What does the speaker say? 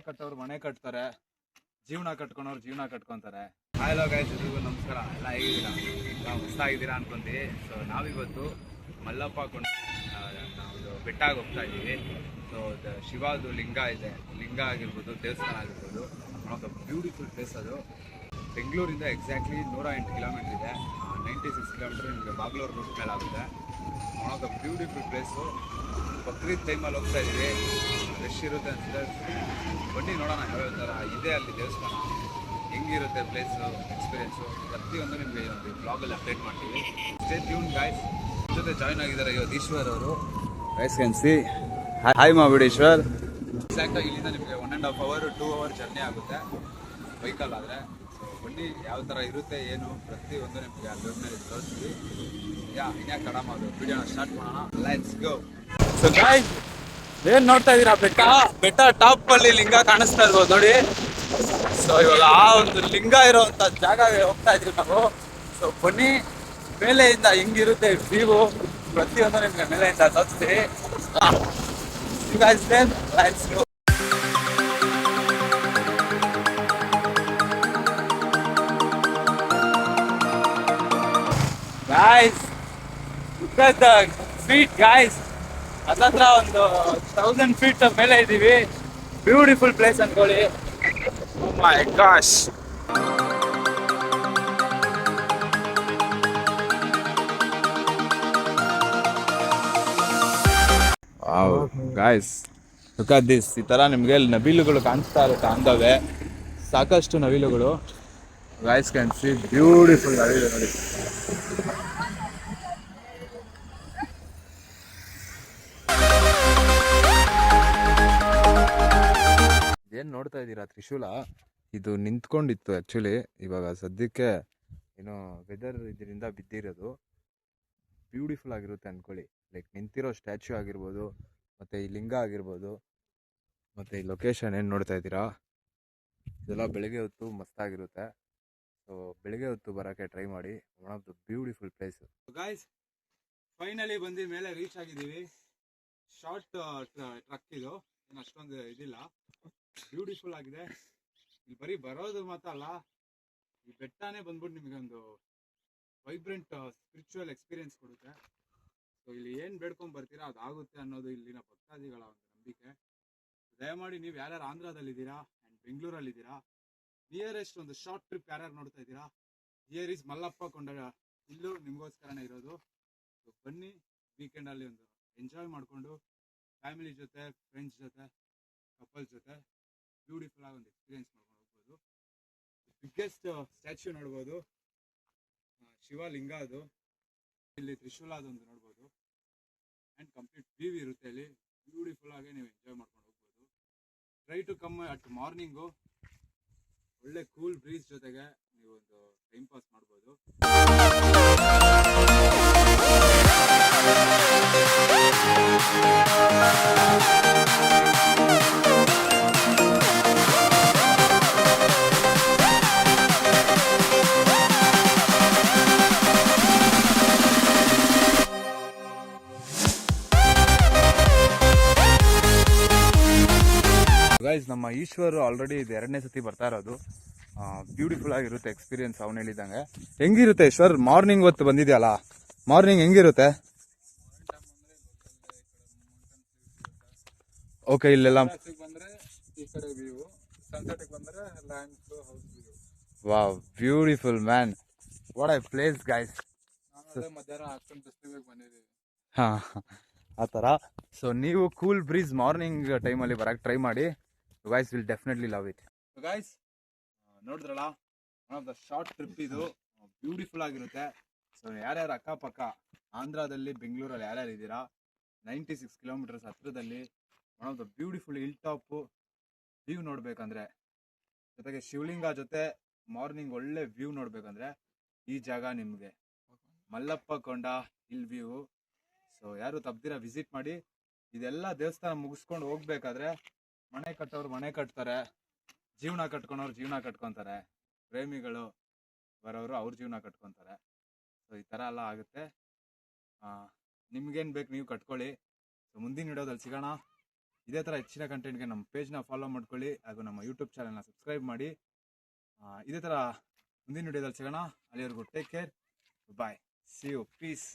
ಕಟ್ಟೋರು ಮನೆ ಕಟ್ತಾರೆ, ಜೀವನ ಕಟ್ಕೊಳೋರು ಜೀವನ ಕಟ್ಕೊಂತಾರೆ. ಹಲೋ ಗೈಸ್, ಎಲ್ರಿಗೂ ನಮಸ್ಕಾರ. ಎಲ್ಲ ಹೇಗಿದ್ದೀರಾ? ನಾವು ಹೊಸ್ತಾಗಿದ್ದೀರಾ ಅನ್ಕೊಂತೀವಿ. ಸೊ ನಾವಿವತ್ತು ಮಲ್ಲಪ್ಪ ಕೊಂಡು ನಾವು ಬೆಟ್ಟಾಗಿ ಹೋಗ್ತಾ ಇದ್ದೀವಿ. ಸೊ ಶಿವಾದು ಲಿಂಗ ಇದೆ, ಲಿಂಗ ಆಗಿರ್ಬೋದು, ದೇವಸ್ಥಾನ ಆಗಿರ್ಬೋದು, ಒಂದು ಬ್ಯೂಟಿಫುಲ್ ಪ್ಲೇಸ್ ಅದು. ಬೆಂಗಳೂರಿಂದ ಎಕ್ಸಾಕ್ಟ್ಲಿ 108 ಕಿಲೋಮೀಟರ್ ಇದೆ. 96 ಕಿಲೋಮೀಟರ್ ನಿಮಗೆ ಬಾಗ್ಲೂರು ರೂಟ್ ಮೇಲೆ ಆಗುತ್ತೆ. One of the beautiful place. Bakrid ಟೈಮಲ್ಲಿ ಹೋಗ್ತಾ ಇದ್ದೀವಿ, ರಶ್ ಇರುತ್ತೆ ಅನ್ಸುತ್ತೆ. ಬನ್ನಿ ನೋಡೋಣ ಯಾವ್ಯಾವ ಥರ ಇದೆ ಅಲ್ಲಿ ದೇವಸ್ಥಾನ, ಹೆಂಗಿರುತ್ತೆ ಪ್ಲೇಸು, ಎಕ್ಸ್ಪೀರಿಯೆನ್ಸು, ಪ್ರತಿಯೊಂದು ನಿಮಗೆ ಒಂದು ಬ್ಲಾಗಲ್ಲಿ ಅಪ್ಡೇಟ್ ಮಾಡ್ತೀವಿ. Stay tune guys. ಜೊತೆ ಜಾಯ್ನ್ ಆಗಿದ್ದಾರೆ ಇವತ್ತು ಈಶ್ವರ್ ಅವರು. Guys can see. ಹಾಯ್ ಮಾಡ್ಬಿಡಿ ಈಶ್ವರ್. ಎಕ್ಸಾಕ್ಟಾಗಿ ಇಲ್ಲಿಂದ ನಿಮಗೆ 1.5 hour 2 hour ಜರ್ನಿ ಆಗುತ್ತೆ ಬೈಕಲ್ಲಿ ಆದರೆ. ಬನ್ನಿ ಯಾವ ಥರ ಇರುತ್ತೆ ಏನು ಪ್ರತಿಯೊಂದು ನಿಮಗೆ ಆ ವೆಬ್ನಲ್ಲಿ ತೋರಿಸ್ತೀವಿ. ಇನ್ಯಾಕೆ ತಡ ಮಾಡೋದು, ವಿಡಿಯೋನ ಸ್ಟಾರ್ಟ್ ಮಾಡೋಣ. Let's go. ಸೊ ಗಾಯ್ಸ್, ಏನ್ ನೋಡ್ತಾ ಇದೀರಾ? ಬೆಟ್ಟ ಟಾಪ್ ಅಲ್ಲಿ ಲಿಂಗ ಕಾಣಿಸ್ತಾ ಇರ್ಬೋದು ನೋಡಿ. ಸೊ ಇವಾಗ ಆ ಒಂದು ಲಿಂಗ ಇರೋಂಥ ಜಾಗಕ್ಕೆ ಹೋಗ್ತಾ ಇದ್ರಿ ನಾವು. ಸೊ ಬನ್ನಿ, ಮೇಲೆಯಿಂದ ಹಿಂಗಿರುತ್ತೆ ವ್ಯೂ, ಪ್ರತಿಯೊಂದು ನಿಮ್ಗೆ ಮೇಲೆಯಿಂದ ತೋರಿಸ್ತೀವಿ. Let's go. Guys, look at the feet, guys. ಅದತ್ರ ಒಂದು 1000 feet ಮೇಲೆ ಇದ್ದೀವಿ. ಬ್ಯೂಟಿಫುಲ್ ಪ್ಲೇಸ್ ಅನ್ಕೊಳ್ಳಿ. Oh my gosh. Wow, guys, look at this. ಈ ತರ ನಿಮಗೆ ನವಿಲುಗಳು ಕಾಣಿಸ್ತಾ ಇರುತ್ತೆ ಅಂದವೆ. ಸಾಕಷ್ಟು ನವಿಲುಗಳು. Guys can see beautiful ನವಿಲು ನೋಡಿ. ಏನು ನೋಡ್ತಾ ಇದ್ದೀರಾ? ತ್ರಿಶೂಲ ಇದು ನಿಂತ್ಕೊಂಡಿತ್ತು ಆ್ಯಕ್ಚುಲಿ. ಇವಾಗ ಸದ್ಯಕ್ಕೆ ಏನೋ ವೆದರ್ ಇದರಿಂದ ಬಿದ್ದಿರೋದು. ಬ್ಯೂಟಿಫುಲ್ ಆಗಿರುತ್ತೆ ಅಂದ್ಕೊಳ್ಳಿ. ಲೈಕ್ ನಿಂತಿರೋ ಸ್ಟ್ಯಾಚ್ಯೂ ಆಗಿರ್ಬೋದು, ಮತ್ತು ಈ ಲಿಂಗ ಆಗಿರ್ಬೋದು, ಮತ್ತು ಈ ಲೊಕೇಶನ್ ಏನು ನೋಡ್ತಾ ಇದ್ದೀರಾ, ಇದೆಲ್ಲ ಬೆಳಗ್ಗೆ ಹೊತ್ತು ಮಸ್ತಾಗಿರುತ್ತೆ. ಸೊ ಬೆಳಗ್ಗೆ ಹೊತ್ತು ಬರೋಕ್ಕೆ ಟ್ರೈ ಮಾಡಿ. One of the beautiful place. Guys, finally ಬಂದು ಮೇಲೆ ರೀಚ್ ಆಗಿದ್ದೀವಿ. ಶಾರ್ಟ್ ಟ್ರಕ್ ಇದು, ಏನು ಅಷ್ಟೊಂದು ಇದಿಲ್ಲ. ಬ್ಯೂಟಿಫುಲ್ ಆಗಿದೆ. ಇಲ್ಲಿ ಬರೀ ಬರೋದು ಮಾತ್ರ ಅಲ್ಲ, ಈ ಬೆಟ್ಟನೇ ಬಂದ್ಬಿಟ್ಟು ನಿಮಗೆ ಒಂದು ವೈಬ್ರೆಂಟ್ ಸ್ಪಿರಿಚುವಲ್ ಎಕ್ಸ್ಪೀರಿಯನ್ಸ್ ಕೊಡುತ್ತೆ. ಸೊ ಇಲ್ಲಿ ಏನು ಬೇಡ್ಕೊಂಡು ಬರ್ತೀರಾ ಅದಾಗುತ್ತೆ ಅನ್ನೋದು ಇಲ್ಲಿನ ಭಕ್ತಾದಿಗಳ ಒಂದು ನಂಬಿಕೆ. ದಯಮಾಡಿ ನೀವು ಯಾರ್ಯಾರು ಆಂಧ್ರದಲ್ಲಿದ್ದೀರಾ ಆ್ಯಂಡ್ ಬೆಂಗಳೂರಲ್ಲಿದ್ದೀರಾ, ನಿಯರೆಸ್ಟ್ ಒಂದು ಶಾರ್ಟ್ ಟ್ರಿಪ್ ಯಾರ್ಯಾರು ನೋಡ್ತಾ ಇದ್ದೀರಾ, ಹಿಯರ್ ಈಸ್ ಮಲ್ಲಪ್ಪ ಕೊಂಡ. ಇಲ್ಲೂ ನಿಮಗೋಸ್ಕರನೇ ಇರೋದು. ಸೊ ಬನ್ನಿ, ವೀಕೆಂಡಲ್ಲಿ ಒಂದು ಎಂಜಾಯ್ ಮಾಡಿಕೊಂಡು ಫ್ಯಾಮಿಲಿ ಜೊತೆ, ಫ್ರೆಂಡ್ಸ್ ಜೊತೆ, ಕಪಲ್ಸ್ ಜೊತೆ ಬ್ಯೂಟಿಫುಲ್ ಆಗಿ ಒಂದು ಎಕ್ಸ್ಪೀರಿಯನ್ಸ್ ಮಾಡ್ಕೊಂಡು ಹೋಗ್ಬೋದು. ಬಿಗ್ಗೆಸ್ಟ್ ಸ್ಟ್ಯಾಚ್ಯೂ ನೋಡ್ಬೋದು, ಶಿವಲಿಂಗ ಅದು. ಇಲ್ಲಿ ತ್ರಿಶೂಲ ಅದೊಂದು ನೋಡ್ಬೋದು. ಆ್ಯಂಡ್ ಕಂಪ್ಲೀಟ್ ವ್ಯೂ ಇರುತ್ತೆ ಇಲ್ಲಿ. ಬ್ಯೂಟಿಫುಲ್ ಆಗಿ ನೀವು ಎಂಜಾಯ್ ಮಾಡ್ಕೊಂಡು ಹೋಗ್ಬೋದು. Try to come at morning. ಒಳ್ಳೆ ಕೂಲ್ ಬ್ರೀಸ್ ಜೊತೆಗೆ ನೀವು ಒಂದು ಟೈಮ್ ಪಾಸ್ ಮಾಡ್ಬೋದು. ಗೈಸ್, ನಮ್ಮ ಈಶ್ವರ್ ಆಲ್ರೆಡಿ ಇದು 2ನೇ ಸತಿ ಬರ್ತಾ ಇರೋದು. ಬ್ಯೂಟಿಫುಲ್ ಆಗಿರುತ್ತೆ ಎಕ್ಸ್ಪೀರಿಯನ್ಸ್. ಅವ್ನು ಹೇಳಿದಂಗೆ ಹೆಂಗಿರುತ್ತೆ ಈಶ್ವರ್? ಮಾರ್ನಿಂಗ್ ಹೊತ್ತು ಬಂದಿದೆಯಲ್ಲ, ಮಾರ್ನಿಂಗ್ ಹೆಂಗಿರುತ್ತೆ? ಓಕೆ, ಇಲ್ಲೆಲ್ಲ wow, beautiful man. What A place guys. ಹಾ, ಆ ಥರ. ಸೊ ನೀವು ಕೂಲ್ ಬ್ರೀಸ್ ಮಾರ್ನಿಂಗ್ ಟೈಮಲ್ಲಿ ಬರೋಕ್ಕೆ ಟ್ರೈ ಮಾಡಿ. Guys will definitely love it. Guys ನೋಡಿದ್ರಲ್ಲ, one of the short trip ಇದು. ಬ್ಯೂಟಿಫುಲ್ ಆಗಿರುತ್ತೆ. ಸೊ ಯಾರ್ಯಾರು ಅಕ್ಕಪಕ್ಕ ಆಂಧ್ರದಲ್ಲಿ, ಬೆಂಗಳೂರಲ್ಲಿ ಯಾರ್ಯಾರು ಇದ್ದೀರಾ, 96 ಕಿಲೋಮೀಟರ್ಸ್ ಹತ್ರದಲ್ಲಿ one of the beautiful hill top view ನೋಡ್ಬೇಕಂದ್ರೆ, ಜೊತೆಗೆ ಶಿವಲಿಂಗ ಜೊತೆ ಮಾರ್ನಿಂಗ್ ಒಳ್ಳೆ ವ್ಯೂ ನೋಡ್ಬೇಕಂದ್ರೆ ಈ ಜಾಗ ನಿಮಗೆ ಮಲ್ಲಪ್ಪ ಕೊಂಡ ಹಿಲ್ ವ್ಯೂ. ಸೊ ಯಾರು ತಪ್ಪದಿರ ವಿಸಿಟ್ ಮಾಡಿ. ಇದೆಲ್ಲ ದೇವಸ್ಥಾನ ಮುಗಿಸ್ಕೊಂಡು ಹೋಗ್ಬೇಕಾದ್ರೆ ಮನೆ ಕಟ್ಟೋರು ಮನೆ ಕಟ್ತಾರೆ, ಜೀವನ ಕಟ್ಕೊಳೋರು ಜೀವನ ಕಟ್ಕೊತಾರೆ, ಪ್ರೇಮಿಗಳು ಬರೋರು ಅವ್ರ ಜೀವನ ಕಟ್ಕೊತಾರೆ. ಸೊ ಈ ಥರ ಎಲ್ಲ ಆಗುತ್ತೆ. ನಿಮ್ಗೇನು ಬೇಕು ನೀವು ಕಟ್ಕೊಳ್ಳಿ. ಸೊ ಮುಂದಿನ ವಿಡಿಯೋದಲ್ಲಿ ಸಿಗೋಣ. ಇದೇ ಥರ ಹೆಚ್ಚಿನ ಕಂಟೆಂಟ್ಗೆ ನಮ್ಮ ಪೇಜ್ನ ಫಾಲೋ ಮಾಡ್ಕೊಳ್ಳಿ ಹಾಗೂ ನಮ್ಮ ಯೂಟ್ಯೂಬ್ ಚಾನಲ್ನ ಸಬ್ಸ್ಕ್ರೈಬ್ ಮಾಡಿ. ಇದೇ ಥರ ಮುಂದಿನ ವಿಡಿಯೋದಲ್ಲಿ ಸಿಗೋಣ. ಅಲ್ಲಿವರೆಗೂ take care, bye, see you, piece.